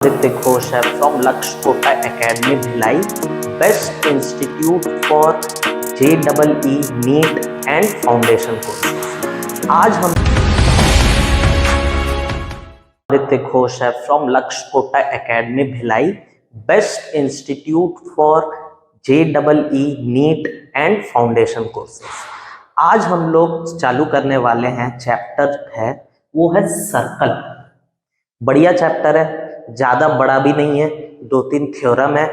आदित्य घोष है from Lakshya Kota academy Bhilai, best institute for JEE NEET and foundation courses. आज हम आदित्य घोष है from Lakshya Kota academy Bhilai, best institute for JEE NEET and foundation courses. आज हम लोग चालू करने वाले हैं चैप्टर है वो है सर्कल। बढ़िया चैप्टर है, ज्यादा बड़ा भी नहीं है, 2-3 थ्योरम है,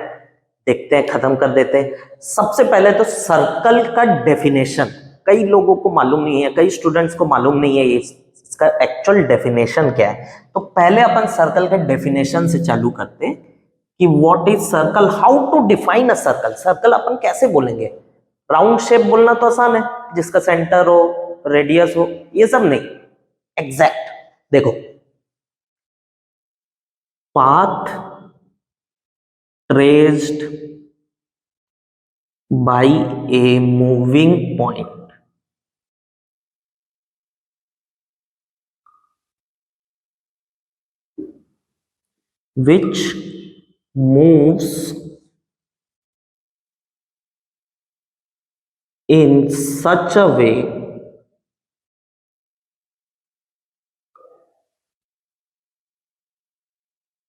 देखते हैं, खत्म कर देते हैं। सबसे पहले तो सर्कल का डेफिनेशन कई लोगों को मालूम नहीं है, कई स्टूडेंट्स को मालूम नहीं है इसका एक्चुअल डेफिनेशन क्या है। तो पहले अपन सर्कल के डेफिनेशन से चालू करते हैं कि what is circle, how to define a circle. Circle अपन कैसे बोलेंगे? राउंड शेप बोलना तो आसान है, जिसका सेंटर हो, रेडियस हो, ये सब नहीं, एग्जैक्ट। देखो, path traced by a moving point which moves in such a way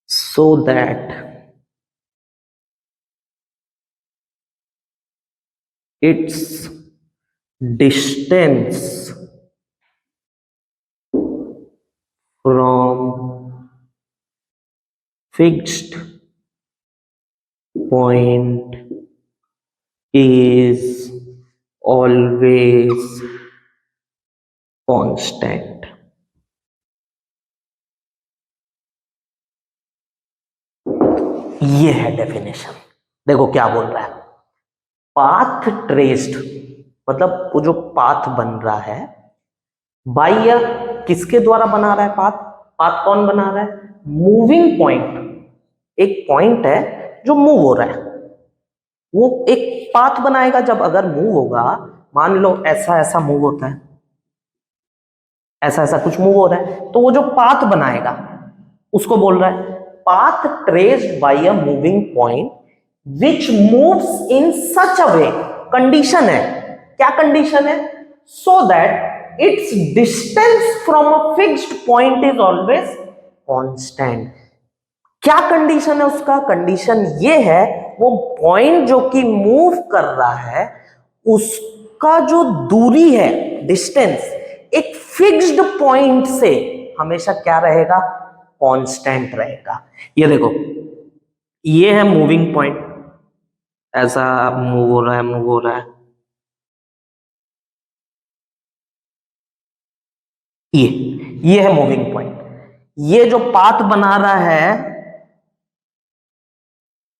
so that its distance from fixed point is always constant। ये है डेफिनेशन। देखो क्या बोल रहा है, पाथ ट्रेस्ड मतलब वो जो पाथ बन रहा है, बाय या किसके द्वारा बना रहा है पाथ? पाथ कौन बना रहा है? Moving point. एक पॉइंट है जो मूव हो रहा है, वो एक पाथ बनाएगा। जब अगर मूव होगा, मान लो ऐसा ऐसा मूव होता है, ऐसा ऐसा कुछ मूव हो रहा है, तो वो जो पाथ बनाएगा उसको बोल रहा है path traced by a moving point which moves in such a way. Condition है, क्या कंडीशन है? So that its distance from a fixed point is always constant. क्या कंडीशन है उसका? कंडीशन ये है, वो पॉइंट जो कि मूव कर रहा है उसका जो दूरी है, डिस्टेंस, एक फिक्स्ड पॉइंट से हमेशा क्या रहेगा? कांस्टेंट रहेगा। ये देखो, ये है मूविंग पॉइंट, ऐसा मूव हो रहा है, मूव हो रहा है। ये है मूविंग पॉइंट। ये जो पाथ बना रहा है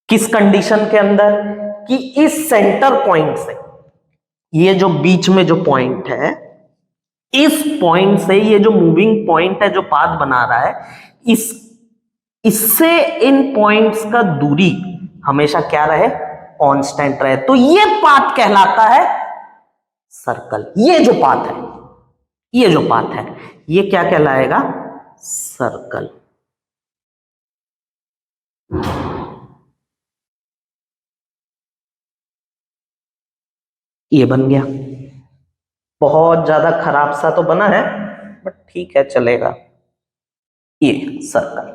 किस कंडीशन के अंदर? कि इस सेंटर पॉइंट से, ये जो बीच में जो पॉइंट है, इस पॉइंट से ये जो मूविंग पॉइंट है जो पाथ बना रहा है, इससे इन पॉइंट्स का दूरी हमेशा क्या रहे? कांस्टेंट रहे। तो ये पाथ कहलाता है सर्कल। ये जो पाथ है, ये जो पाथ है, ये क्या कहलाएगा? सर्कल। ये बन गया। बहुत ज्यादा खराब सा तो बना है, बट ठीक है, चलेगा। ये सर्कल,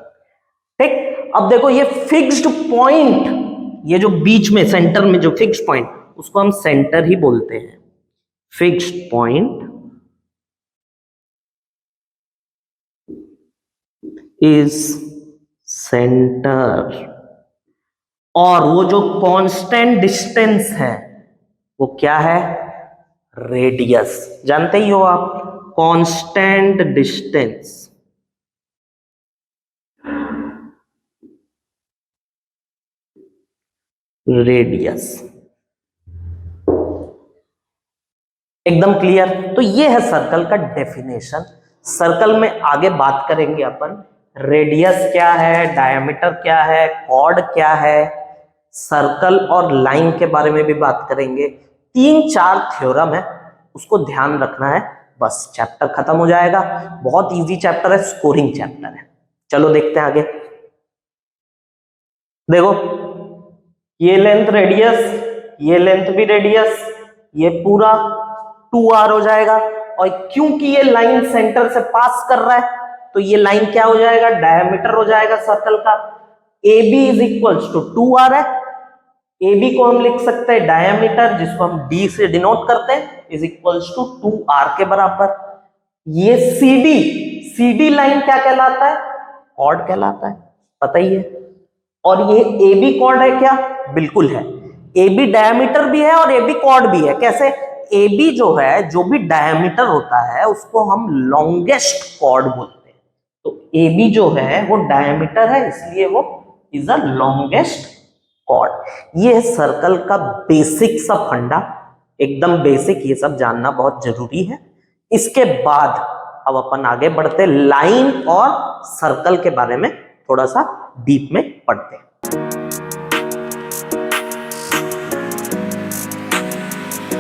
ठीक। अब देखो, ये फिक्स्ड पॉइंट, ये जो बीच में सेंटर में जो फिक्स्ड पॉइंट, उसको हम सेंटर ही बोलते हैं। Fixed point is centre. और वो जो कांस्टेंट डिस्टेंस है वो क्या है? रेडियस। जानते ही हो आप, कांस्टेंट डिस्टेंस, रेडियस। एकदम क्लियर? तो ये है सर्कल का डेफिनेशन। सर्कल में आगे बात करेंगे अपन, रेडियस क्या है, डायमीटर क्या है, कॉर्ड क्या है, सर्कल और लाइन के बारे में भी बात करेंगे। 3-4 थ्योरम है, उसको ध्यान रखना है, बस चैप्टर खत्म हो जाएगा। बहुत इजी चैप्टर है, स्कोरिंग चैप्टर है। चलो देखते हैं आगे। देखो ये लेंथ रेडियस, ये लेंथ भी रेडियस, ये पूरा 2r हो जाएगा। और क्योंकि ये लाइन सेंटर से पास कर रहा है तो ये लाइन क्या हो जाएगा, डायमीटर हो जाएगा सर्कल का। AB is equals to 2r है। AB को हम लिख सकते हैं डायमीटर, जिसको हम d से डिनोट करते हैं, इज इक्वल्स टू 2r के बराबर। ये CD लाइन क्या कहलाता है, कॉर्ड कहलाता है, पता ही है। और ये AB कॉर्ड है क्या, बिल्कुल है। AB डायमीटर भी है और AB कॉर्ड भी है। कैसे, AB जो है, जो भी डायमीटर होता है उसको हम लॉन्गेस्ट कॉर्ड बोलते हैं। तो AB जो है वो डायमीटर है, इसलिए वो इज अ लॉन्गेस्ट कॉर्ड। ये सर्कल का बेसिक सा फंडा, एकदम बेसिक, ये सब जानना बहुत जरूरी है। इसके बाद अब अपन आगे बढ़ते, लाइन और सर्कल के बारे में थोड़ा सा डीप में पढ़ते हैं।